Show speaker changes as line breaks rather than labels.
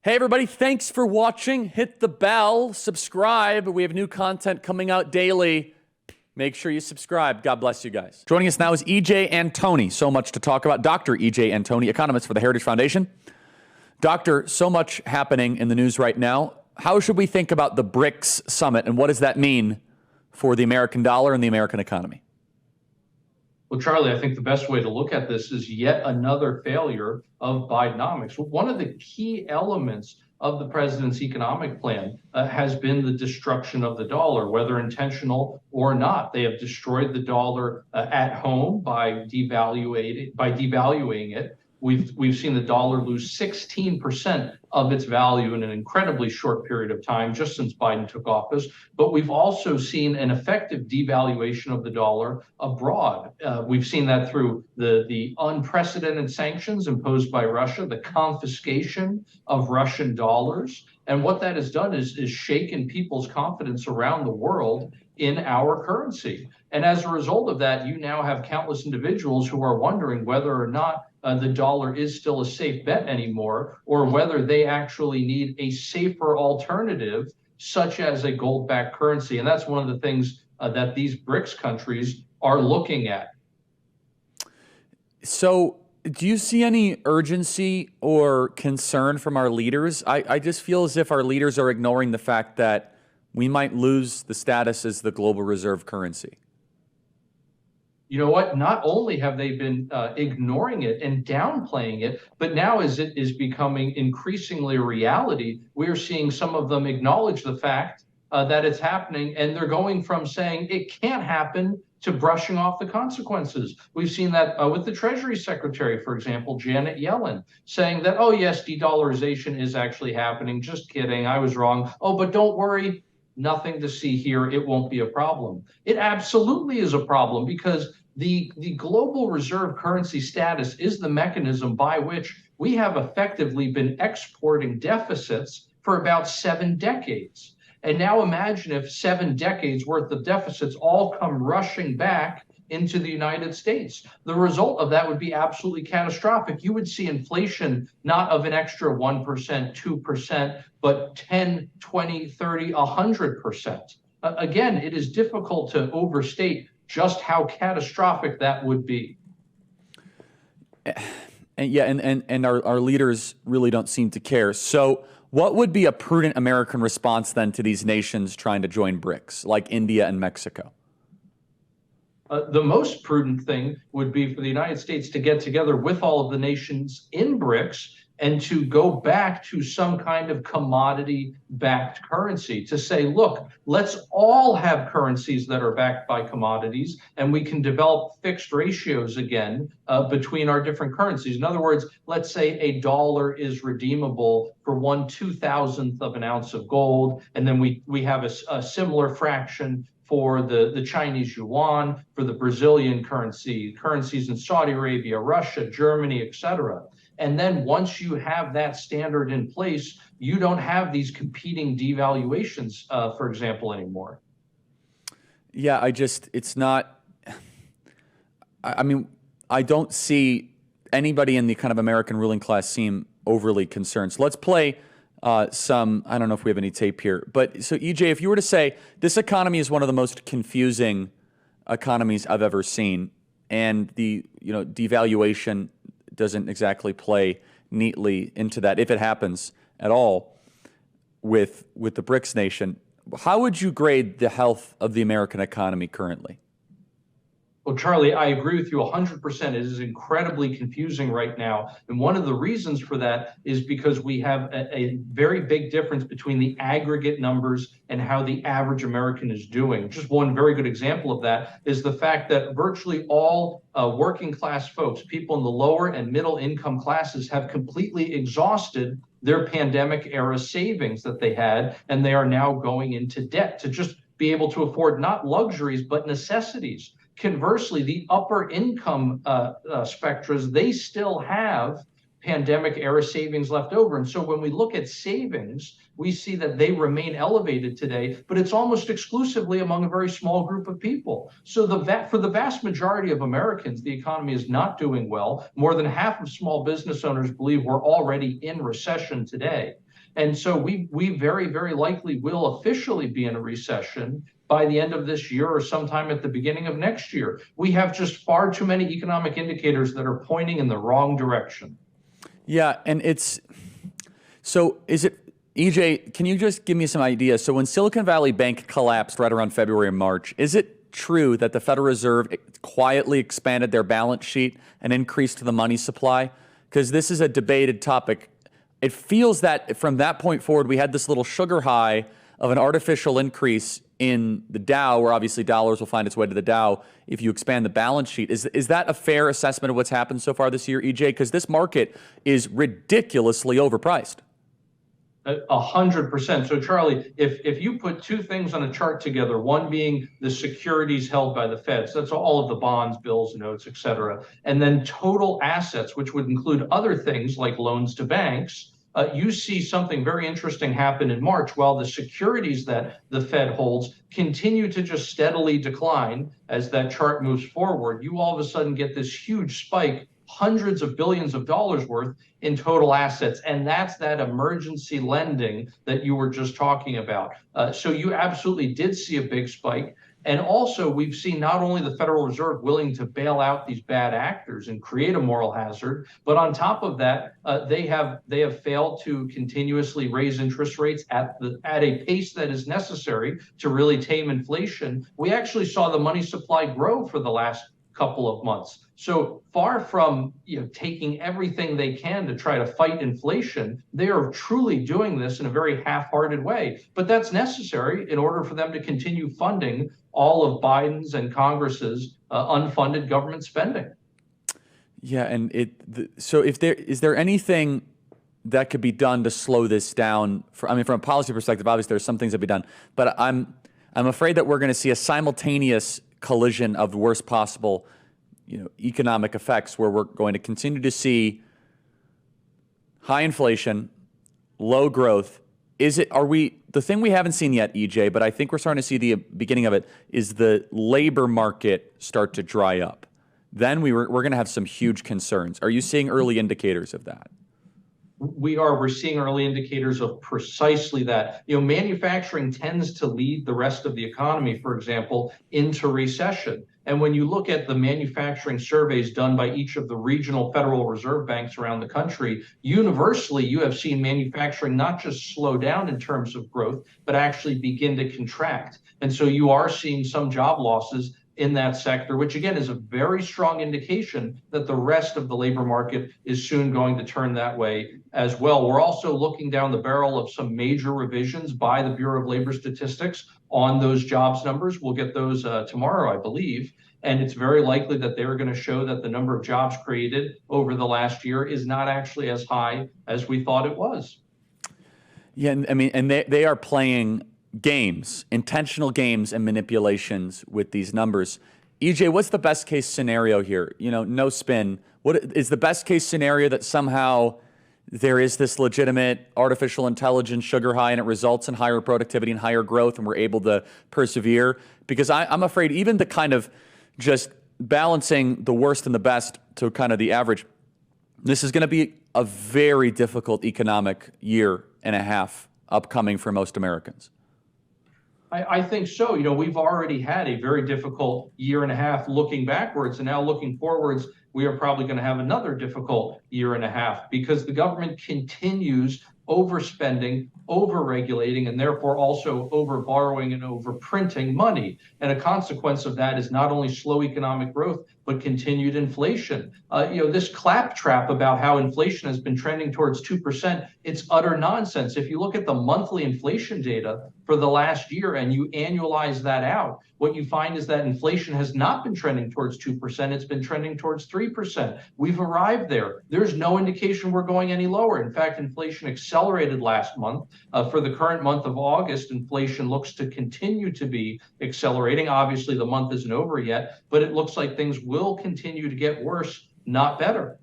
Hey everybody, thanks for watching. Hit the bell, subscribe. We have new content coming out daily. Make sure you subscribe. God bless you guys. Joining us now is Antoni. So much to talk about. Dr. Antoni, economist for the Heritage Foundation. Doctor, so much happening in the news right now. How should we think about the BRICS summit and what does that mean for the American dollar and the American economy?
Well, Charlie, I think the best way to look at this is yet another failure of Bidenomics. One of the key elements of the president's economic plan has been the destruction of the dollar, whether intentional or not. They have destroyed the dollar at home by devaluing it. We've seen the dollar lose 16% of its value in an incredibly short period of time, just since Biden took office. But we've also seen an effective devaluation of the dollar abroad. We've seen that through the unprecedented sanctions imposed by Russia, the confiscation of Russian dollars. And what that has done is shaken people's confidence around the world in our currency. And as a result of that, you now have countless individuals who are wondering whether or not the dollar is still a safe bet anymore, or whether they actually need a safer alternative, such as a gold-backed currency. And that's one of the things that these BRICS countries are looking at.
So do you see any urgency or concern from our leaders? I just feel as if our leaders are ignoring the fact that we might lose the status as the global reserve currency.
You know what? Not only have they been ignoring it and downplaying it, but now as it is becoming increasingly a reality, we are seeing some of them acknowledge the fact that it's happening, and they're going from saying it can't happen to brushing off the consequences. We've seen that with the Treasury Secretary, for example, Janet Yellen, saying that, oh yes, de-dollarization is actually happening. Just kidding, I was wrong. Oh, but don't worry. Nothing to see here. It won't be a problem. It absolutely is a problem, because the global reserve currency status is the mechanism by which we have effectively been exporting deficits for about 7 decades. And now imagine if 7 decades worth of deficits all come rushing back into the United States. The result of that would be absolutely catastrophic. You would see inflation not of an extra 1%, 2%, but 10, 20, 30, 100%. Again, it is difficult to overstate just how catastrophic that would be.
And our leaders really don't seem to care. So what would be a prudent American response then to these nations trying to join BRICS, like India and Mexico?
The most prudent thing would be for the United States to get together with all of the nations in BRICS and to go back to some kind of commodity-backed currency, to say, look, let's all have currencies that are backed by commodities, and we can develop fixed ratios again between our different currencies. In other words, let's say a dollar is redeemable for 1/2000th of an ounce of gold, and then we have a similar fraction for the Chinese yuan, for the Brazilian currencies in Saudi Arabia, Russia, Germany, etc. And then once you have that standard in place, you don't have these competing devaluations, for example, anymore.
Yeah, it's not, I mean, I don't see anybody in the kind of American ruling class seem overly concerned. So let's play I don't know if we have any tape here, but so EJ, if you were to say this economy is one of the most confusing economies I've ever seen, and the devaluation doesn't exactly play neatly into that, if it happens at all with the BRICS nation, how would you grade the health of the American economy currently?
Well, Charlie, I agree with you 100%. It is incredibly confusing right now. And one of the reasons for that is because we have a very big difference between the aggregate numbers and how the average American is doing. Just one very good example of that is the fact that virtually all working class folks, people in the lower and middle income classes, have completely exhausted their pandemic era savings that they had, and they are now going into debt to just be able to afford not luxuries, but necessities. Conversely, the upper income spectras, they still have pandemic era savings left over. And so when we look at savings, we see that they remain elevated today, but it's almost exclusively among a very small group of people. So for the vast majority of Americans, the economy is not doing well. More than half of small business owners believe we're already in recession today. And so we very, very likely will officially be in a recession by the end of this year or sometime at the beginning of next year. We have just far too many economic indicators that are pointing in the wrong direction.
Yeah, and so is it, EJ, can you just give me some ideas? So when Silicon Valley Bank collapsed right around February and March, is it true that the Federal Reserve quietly expanded their balance sheet and increased the money supply? Because this is a debated topic. It feels that from that point forward, we had this little sugar high of an artificial increase in the Dow, where obviously dollars will find its way to the Dow if you expand the balance sheet. Is that a fair assessment of what's happened so far this year, EJ? Because this market is ridiculously overpriced.
100%. So Charlie, if you put two things on a chart together, one being the securities held by the Feds, that's all of the bonds, bills, notes, et cetera, and then total assets, which would include other things like loans to banks, you see something very interesting happen in March. While the securities that the Fed holds continue to just steadily decline as that chart moves forward, you all of a sudden get this huge spike, hundreds of billions of dollars worth in total assets. And that's that emergency lending that you were just talking about. So you absolutely did see a big spike. And also, we've seen not only the Federal Reserve willing to bail out these bad actors and create a moral hazard, but on top of that, they have failed to continuously raise interest rates at a pace that is necessary to really tame inflation. We actually saw the money supply grow for the last couple of months. So far from taking everything they can to try to fight inflation, they are truly doing this in a very half-hearted way. But that's necessary in order for them to continue funding all of Biden's and Congress's unfunded government spending.
Yeah, and so is there anything that could be done to slow this down? From a policy perspective, obviously there's some things that be done, but I'm afraid that we're going to see a simultaneous collision of the worst possible, economic effects, where we're going to continue to see high inflation, low growth. The thing we haven't seen yet, EJ, but I think we're starting to see the beginning of it, is the labor market start to dry up. Then we're going to have some huge concerns. Are you seeing early indicators of that?
We're seeing early indicators of precisely that. Manufacturing tends to lead the rest of the economy, for example, into recession. And when you look at the manufacturing surveys done by each of the regional Federal Reserve banks around the country, universally, you have seen manufacturing not just slow down in terms of growth, but actually begin to contract. And so you are seeing some job losses in that sector, which again is a very strong indication that the rest of the labor market is soon going to turn that way as well. We're also looking down the barrel of some major revisions by the Bureau of Labor Statistics on those jobs numbers. We'll get those tomorrow, I believe. And it's very likely that they're going to show that the number of jobs created over the last year is not actually as high as we thought it was.
Yeah, and they are playing games, intentional games and manipulations with these numbers. EJ, what's the best case scenario here? No spin. What is the best case scenario? That somehow there is this legitimate artificial intelligence sugar high and it results in higher productivity and higher growth and we're able to persevere? Because I'm afraid even the kind of just balancing the worst and the best to kind of the average, this is going to be a very difficult economic year and a half upcoming for most Americans.
I think so. We've already had a very difficult year and a half looking backwards, and now looking forwards, we are probably going to have another difficult year and a half because the government continues overspending, over-regulating, and therefore also over-borrowing and over-printing money. And a consequence of that is not only slow economic growth, but continued inflation. This claptrap about how inflation has been trending towards 2%, it's utter nonsense. If you look at the monthly inflation data for the last year and you annualize that out, what you find is that inflation has not been trending towards 2%, it's been trending towards 3%. We've arrived there. There's no indication we're going any lower. In fact, inflation accelerated last month. For the current month of August, inflation looks to continue to be accelerating. Obviously, the month isn't over yet, but it looks like things will continue to get worse, not better.